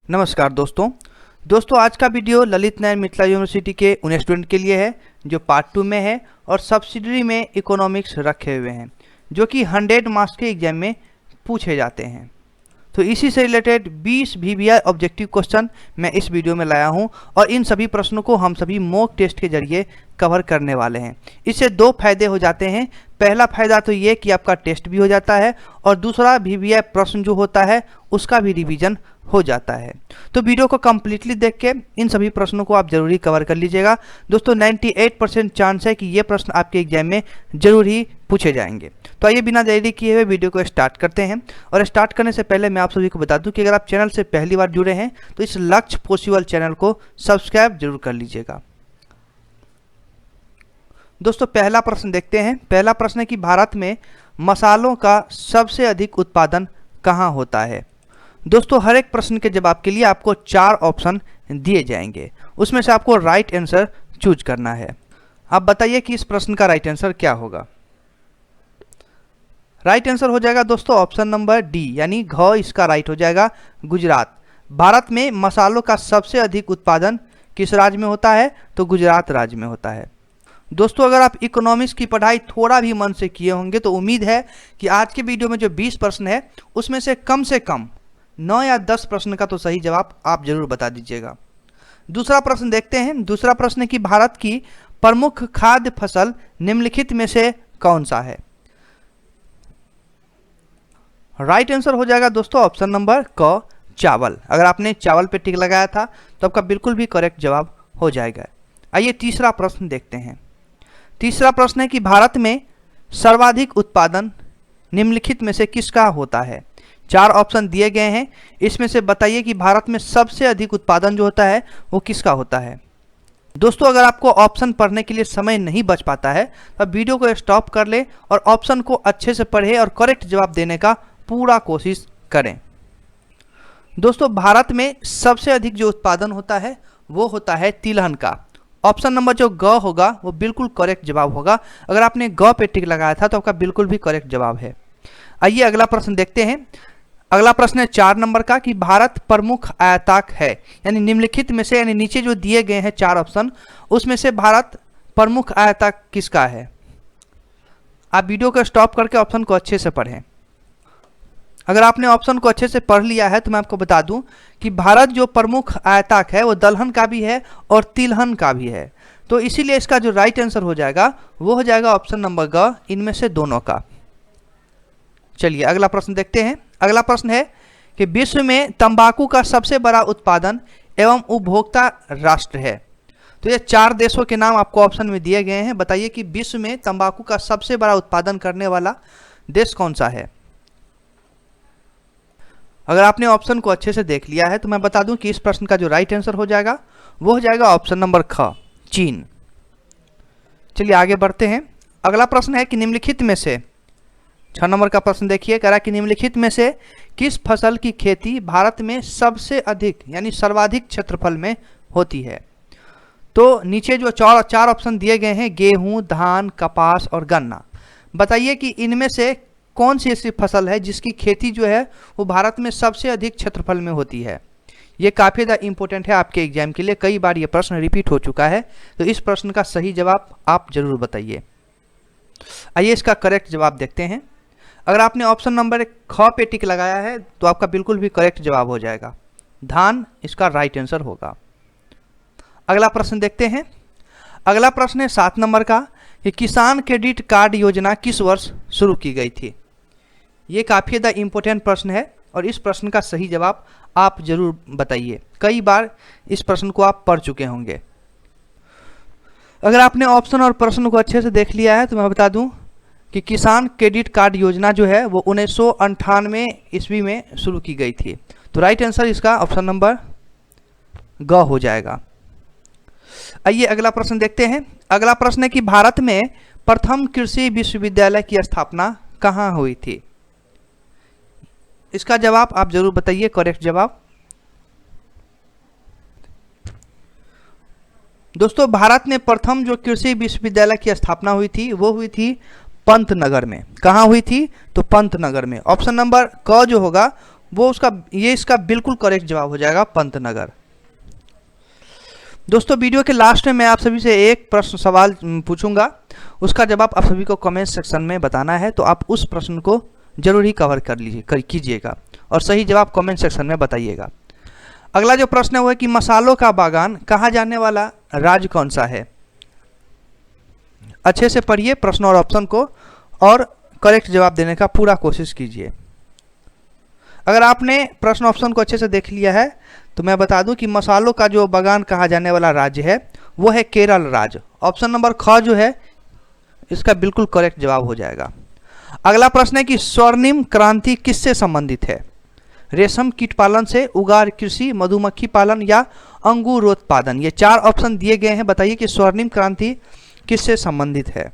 नमस्कार दोस्तों आज का वीडियो ललित नारायण मिथिला यूनिवर्सिटी के उन स्टूडेंट के लिए है जो पार्ट 2 में है और सब्सिडरी में इकोनॉमिक्स रखे हुए हैं जो कि 100 मार्क्स के एग्जाम में पूछे जाते हैं। तो इसी से रिलेटेड 20 VBI ऑब्जेक्टिव क्वेश्चन मैं इस वीडियो में लाया हूं और इन सभी प्रश्नों को हम सभी मॉक टेस्ट के जरिए कवर करने वाले हैं। इससे दो फायदे हो जाते हैं। पहला फायदा तो ये कि आपका टेस्ट भी हो जाता है और दूसरा VBI प्रश्न जो होता है उसका भी रिवीजन हो जाता है। तो वीडियो को कम्प्लीटली देख के इन सभी प्रश्नों को आप जरूरी कवर कर लीजिएगा। दोस्तों 98% चांस है कि ये प्रश्न आपके एग्जाम में जरूर ही पूछे जाएंगे। तो आइए बिना देरी किए हुए वीडियो को स्टार्ट करते हैं। और स्टार्ट करने से पहले मैं आप सभी को बता दूं कि अगर आप चैनल से पहली बार जुड़े हैं तो इस लक्ष्य पॉसिबल चैनल को सब्सक्राइब जरूर कर लीजिएगा। दोस्तों पहला प्रश्न देखते हैं। पहला प्रश्न है कि भारत में मसालों का सबसे अधिक उत्पादन कहाँ होता है। दोस्तों हर एक प्रश्न के जवाब के लिए आपको 4 ऑप्शन दिए जाएंगे, उसमें से आपको राइट आंसर चूज करना है। आप बताइए कि इस प्रश्न का राइट आंसर क्या होगा। राइट आंसर हो जाएगा दोस्तों ऑप्शन नंबर डी यानी घ इसका राइट हो जाएगा गुजरात। भारत में मसालों का सबसे अधिक उत्पादन किस राज्य में होता है तो गुजरात राज्य में होता है। दोस्तों अगर आप इकोनॉमिक्स की पढ़ाई थोड़ा भी मन से किए होंगे तो उम्मीद है कि आज के वीडियो में जो 20 प्रश्न है उसमें से कम 9 या 10 प्रश्न का तो सही जवाब आप जरूर बता दीजिएगा। दूसरा प्रश्न देखते हैं। दूसरा प्रश्न है कि भारत की प्रमुख खाद्य फसल निम्नलिखित में से कौन सा है। राइट आंसर हो जाएगा दोस्तों ऑप्शन नंबर क चावल। अगर आपने चावल पे टिक लगाया था तो आपका बिल्कुल भी करेक्ट जवाब हो जाएगा। आइए तीसरा प्रश्न देखते हैं। तीसरा प्रश्न है कि भारत में सर्वाधिक उत्पादन निम्नलिखित में से किसका होता है। 4 ऑप्शन दिए गए हैं, इसमें से बताइए कि भारत में सबसे अधिक उत्पादन जो होता है वो किसका होता है। दोस्तों अगर आपको ऑप्शन पढ़ने के लिए समय नहीं बच पाता है तो आप वीडियो को स्टॉप कर ले और ऑप्शन को अच्छे से पढ़े और करेक्ट जवाब देने का पूरा कोशिश करें। दोस्तों भारत में सबसे अधिक जो उत्पादन होता है वो होता है तिलहन का। ऑप्शन नंबर जो ग होगा वो बिल्कुल करेक्ट जवाब होगा। अगर आपने ग पे टिक लगाया था तो आपका बिल्कुल भी करेक्ट जवाब है। आइए अगला प्रश्न देखते हैं। अगला प्रश्न है 4 नंबर का कि भारत प्रमुख आयातक है यानी निम्नलिखित में से यानी नीचे जो दिए गए हैं 4 ऑप्शन उसमें से भारत प्रमुख आयातक किसका है। आप वीडियो को स्टॉप करके ऑप्शन को अच्छे से पढ़ें। अगर आपने ऑप्शन को अच्छे से पढ़ लिया है तो मैं आपको बता दूं कि भारत जो प्रमुख आयातक है वो दलहन का भी है और तिलहन का भी है। तो इसीलिए इसका जो राइट आंसर हो जाएगा वो हो जाएगा ऑप्शन नंबर ग इनमें से दोनों का। चलिए अगला प्रश्न देखते हैं। अगला प्रश्न है कि विश्व में तंबाकू का सबसे बड़ा उत्पादन एवं उपभोक्ता राष्ट्र है। तो ये 4 देशों के नाम आपको ऑप्शन में दिए गए हैं। बताइए कि विश्व में तंबाकू का सबसे बड़ा उत्पादन करने वाला देश कौन सा है। अगर आपने ऑप्शन को अच्छे से देख लिया है तो मैं बता दूं कि इस प्रश्न का जो राइट आंसर हो जाएगा वो हो जाएगा ऑप्शन नंबर ख चीन। चलिए आगे बढ़ते हैं। अगला प्रश्न है कि निम्नलिखित में से 6 नंबर का प्रश्न देखिए, कह रहा है कि निम्नलिखित में से किस फसल की खेती भारत में सबसे अधिक यानी सर्वाधिक क्षेत्रफल में होती है। तो नीचे जो 4 ऑप्शन दिए गए हैं गेहूं, धान, कपास और गन्ना। बताइए कि इनमें से कौन सी ऐसी फसल है जिसकी खेती जो है वो भारत में सबसे अधिक क्षेत्रफल में होती है। ये काफ़ी ज़्यादा इंपॉर्टेंट है आपके एग्जाम के लिए, कई बार ये प्रश्न रिपीट हो चुका है। तो इस प्रश्न का सही जवाब आप जरूर बताइए। आइए इसका करेक्ट जवाब देखते हैं। अगर आपने ऑप्शन नंबर ख पे टिक लगाया है तो आपका बिल्कुल भी करेक्ट जवाब हो जाएगा। धान इसका राइट आंसर होगा। अगला प्रश्न देखते हैं। अगला प्रश्न है 7 नंबर का कि किसान क्रेडिट कार्ड योजना किस वर्ष शुरू की गई थी। ये काफ़ी ज़्यादा इंपॉर्टेंट प्रश्न है और इस प्रश्न का सही जवाब आप जरूर बताइए। कई बार इस प्रश्न को आप पढ़ चुके होंगे। अगर आपने ऑप्शन और प्रश्न को अच्छे से देख लिया है तो मैं बता दूं कि किसान क्रेडिट कार्ड योजना जो है वो 1998 ईस्वी में शुरू की गई थी। तो राइट आंसर इसका ऑप्शन नंबर ग हो जाएगा। आइए अगला प्रश्न देखते हैं। अगला प्रश्न है कि भारत में प्रथम कृषि विश्वविद्यालय की स्थापना कहाँ हुई थी। इसका जवाब आप जरूर बताइए, करेक्ट जवाब। दोस्तों भारत में प्रथम जो कृषि विश्वविद्यालय की स्थापना हुई थी वो हुई थी पंतनगर में। कहाँ हुई थी तो पंतनगर में। ऑप्शन नंबर क जो होगा वो उसका, ये इसका बिल्कुल करेक्ट जवाब हो जाएगा पंतनगर। दोस्तों वीडियो के लास्ट में मैं आप सभी से एक प्रश्न सवाल पूछूंगा, उसका जवाब आप सभी को कमेंट सेक्शन में बताना है, तो आप उस प्रश्न को जरूर ही कवर कर कीजिएगा और सही जवाब कमेंट सेक्शन में बताइएगा। अगला जो प्रश्न है वो है कि मसालों का बागान कहा जाने वाला राज्य कौन सा है। अच्छे से पढ़िए प्रश्न और ऑप्शन को और करेक्ट जवाब देने का पूरा कोशिश कीजिए। अगर आपने प्रश्न ऑप्शन को अच्छे से देख लिया है तो मैं बता दूं कि मसालों का जो बागान कहा जाने वाला राज्य है वो है केरल राज्य। ऑप्शन नंबर ख जो है इसका बिल्कुल करेक्ट जवाब हो जाएगा। अगला प्रश्न है कि स्वर्णिम क्रांति किससे संबंधित है। रेशम कीट पालन से, उगार कृषि, मधुमक्खी पालन या अंगूरोत्पादन। ये 4 ऑप्शन दिए गए हैं, बताइए कि स्वर्णिम क्रांति किससे संबंधित है।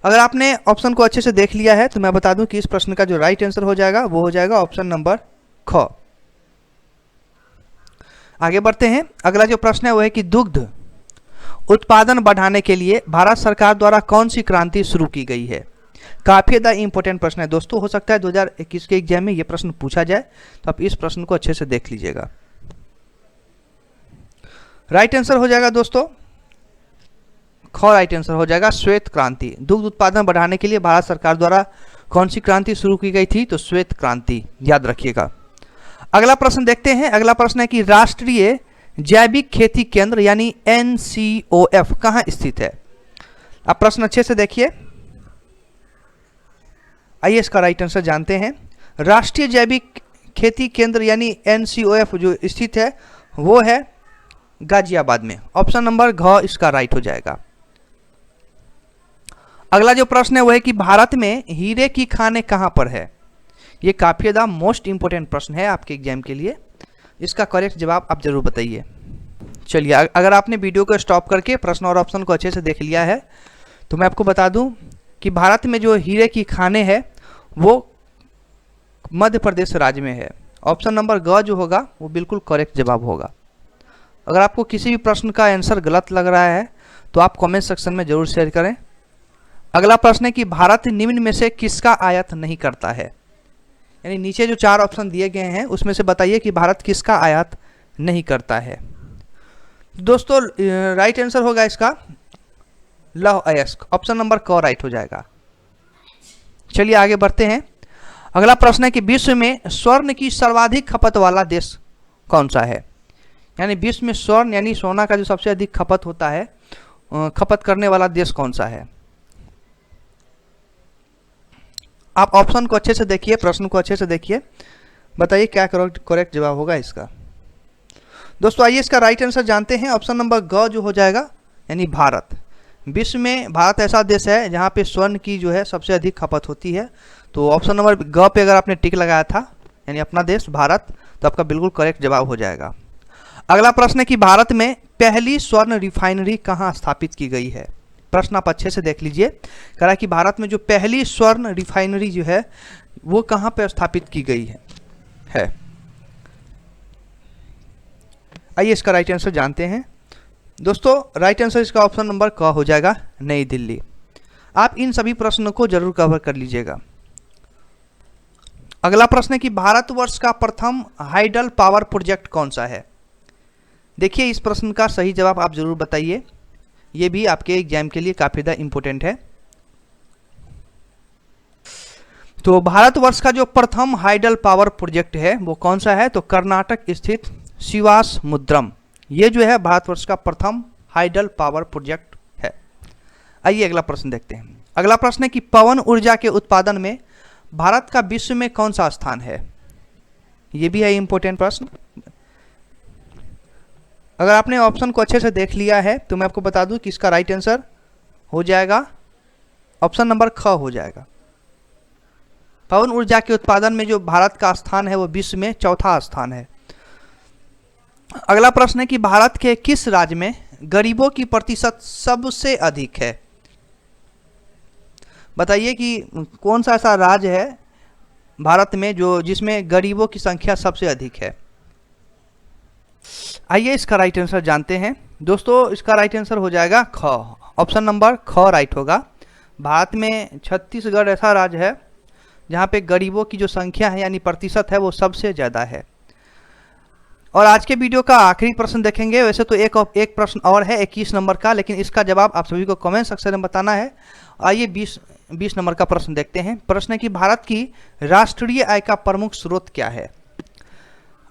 अगर आपने ऑप्शन को अच्छे से देख लिया है तो मैं बता दूं कि इस प्रश्न का जो राइट आंसर हो जाएगा वो हो जाएगा ऑप्शन नंबर ख। आगे बढ़ते हैं। अगला जो प्रश्न है वो है कि दुग्ध उत्पादन बढ़ाने के लिए भारत सरकार द्वारा कौन सी क्रांति शुरू की गई है। काफी ज़्यादा इंपॉर्टेंट प्रश्न है दोस्तों, हो सकता है 2021 के एग्जाम में ये प्रश्न पूछा जाए, तो आप इस प्रश्न को अच्छे से देख लीजिएगा। राइट आंसर हो जाएगा दोस्तों ख, राइट आंसर हो जाएगा श्वेत क्रांति। दुग्ध उत्पादन बढ़ाने के लिए भारत सरकार द्वारा कौन सी क्रांति शुरू की गई थी, तो श्वेत क्रांति, याद रखिएगा। अगला प्रश्न देखते हैं। अगला प्रश्न है कि राष्ट्रीय जैविक खेती केंद्र यानी NCOF कहाँ स्थित है। आप प्रश्न अच्छे से देखिए। आइए इसका राइट आंसर जानते हैं। राष्ट्रीय जैविक खेती केंद्र यानी NCOF जो स्थित है वो है गाजियाबाद में। ऑप्शन नंबर घ इसका राइट हो जाएगा। अगला जो प्रश्न है वो है कि भारत में हीरे की खानें कहाँ पर है। ये काफी ज़्यादा मोस्ट इंपोर्टेंट प्रश्न है आपके एग्जाम के लिए, इसका करेक्ट जवाब आप जरूर बताइए। चलिए, अगर आपने वीडियो को स्टॉप करके प्रश्न और ऑप्शन को अच्छे से देख लिया है तो मैं आपको बता दूं कि भारत में जो हीरे की खानें है वो मध्य प्रदेश राज्य में है। ऑप्शन नंबर ग जो होगा वो बिल्कुल करेक्ट जवाब होगा। अगर आपको किसी भी प्रश्न का आंसर गलत लग रहा है तो आप कमेंट सेक्शन में जरूर शेयर करें। अगला प्रश्न है कि भारत निम्न में से किसका आयात नहीं करता है। यानी नीचे जो 4 ऑप्शन दिए गए हैं उसमें से बताइए कि भारत किसका आयात नहीं करता है। दोस्तों राइट आंसर होगा इसका लौह अयस्क। ऑप्शन नंबर क राइट हो जाएगा। चलिए आगे बढ़ते हैं। अगला प्रश्न है कि विश्व में स्वर्ण की सर्वाधिक खपत वाला देश कौन सा है। यानी विश्व में स्वर्ण यानी सोना का जो सबसे अधिक खपत होता है, खपत करने वाला देश कौन सा है। आप ऑप्शन को अच्छे से देखिए, प्रश्न को अच्छे से देखिए, बताइए क्या करेक्ट जवाब होगा इसका। दोस्तों आइए इसका राइट आंसर जानते हैं। ऑप्शन नंबर ग जो हो जाएगा यानी भारत। विश्व में भारत ऐसा देश है जहां पे स्वर्ण की जो है सबसे अधिक खपत होती है। तो ऑप्शन नंबर ग पे अगर आपने टिक लगाया था यानी अपना देश भारत, तो आपका बिल्कुल करेक्ट जवाब हो जाएगा। अगला प्रश्न है कि भारत में पहली स्वर्ण रिफाइनरी कहाँ स्थापित की गई है। प्रश्न आप अच्छे से देख लीजिए। कह रहा है कि भारत में जो पहली स्वर्ण रिफाइनरी जो है वो कहाँ पर स्थापित की गई है। आइए इसका राइट आंसर जानते हैं। दोस्तों राइट आंसर इसका ऑप्शन नंबर क हो जाएगा नई दिल्ली। आप इन सभी प्रश्नों को जरूर कवर कर लीजिएगा। अगला प्रश्न है कि भारतवर्ष का प्रथम हाइडल पावर प्रोजेक्ट कौन सा है। देखिए इस प्रश्न का सही जवाब आप जरूर बताइए, ये भी आपके एग्जाम के लिए काफी ज़्यादा इंपॉर्टेंट है। तो भारतवर्ष का जो प्रथम हाइडल पावर प्रोजेक्ट है वो कौन सा है, तो कर्नाटक स्थित शिवास मुद्रम, ये जो है भारतवर्ष का प्रथम हाइडल पावर प्रोजेक्ट है। आइए अगला प्रश्न देखते हैं। अगला प्रश्न है कि पवन ऊर्जा के उत्पादन में भारत का विश्व में कौन सा स्थान है। ये भी है इंपॉर्टेंट प्रश्न। अगर आपने ऑप्शन को अच्छे से देख लिया है तो मैं आपको बता दूं कि इसका राइट आंसर हो जाएगा ऑप्शन नंबर ख हो जाएगा। पवन ऊर्जा के उत्पादन में जो भारत का स्थान है वो विश्व में चौथा स्थान है। अगला प्रश्न है कि भारत के किस राज्य में गरीबों की प्रतिशत सबसे अधिक है। बताइए कि कौन सा ऐसा राज्य है भारत में जो जिसमें गरीबों की संख्या सबसे अधिक है। आइए इसका राइट आंसर जानते हैं। दोस्तों इसका राइट आंसर हो जाएगा ख। ऑप्शन नंबर ख राइट होगा। भारत में छत्तीसगढ़ ऐसा राज्य है जहाँ पे गरीबों की जो संख्या है यानी प्रतिशत है वो सबसे ज़्यादा है। और आज के वीडियो का आखिरी प्रश्न देखेंगे। वैसे तो एक प्रश्न और है 21 नंबर का, लेकिन इसका जवाब आप सभी को कमेंट सेक्शन में बताना है। आइए 20 नंबर का प्रश्न देखते हैं। प्रश्न है कि भारत की राष्ट्रीय आय का प्रमुख स्रोत क्या है।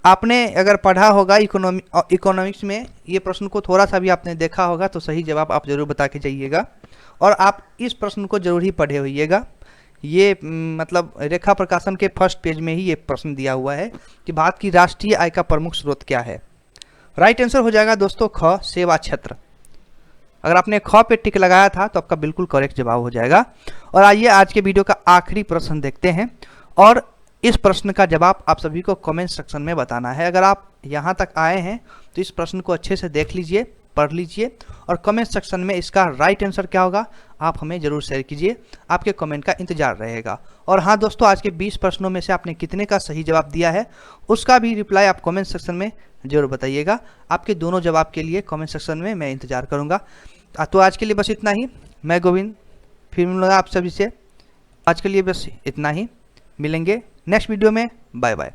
आपने अगर पढ़ा होगा इकोनॉमिक्स में, ये प्रश्न को थोड़ा सा भी आपने देखा होगा तो सही जवाब आप जरूर बता के जाइएगा। और आप इस प्रश्न को जरूर ही पढ़े होइएगा। ये मतलब रेखा प्रकाशन के फर्स्ट पेज में ही ये प्रश्न दिया हुआ है कि भारत की राष्ट्रीय आय का प्रमुख स्रोत क्या है। राइट आंसर हो जाएगा दोस्तों ख, सेवा क्षेत्र। अगर आपने ख पे टिक लगाया था तो आपका बिल्कुल करेक्ट जवाब हो जाएगा। और आइए आज के वीडियो का आखिरी प्रश्न देखते हैं, और इस प्रश्न का जवाब आप सभी को कमेंट सेक्शन में बताना है। अगर आप यहाँ तक आए हैं तो इस प्रश्न को अच्छे से देख लीजिए, पढ़ लीजिए, और कमेंट सेक्शन में इसका राइट आंसर क्या होगा आप हमें जरूर शेयर कीजिए। आपके कमेंट का इंतजार रहेगा। और हाँ दोस्तों, आज के 20 प्रश्नों में से आपने कितने का सही जवाब दिया है उसका भी रिप्लाई आप कमेंट सेक्शन में जरूर बताइएगा। आपके दोनों जवाब के लिए कमेंट सेक्शन में मैं इंतजार करूँगा। तो आज के लिए बस इतना ही। मैं गोविंद फिर मिलूँगा आप सभी से। आज के लिए बस इतना ही, मिलेंगे नेक्स्ट वीडियो में। Bye bye.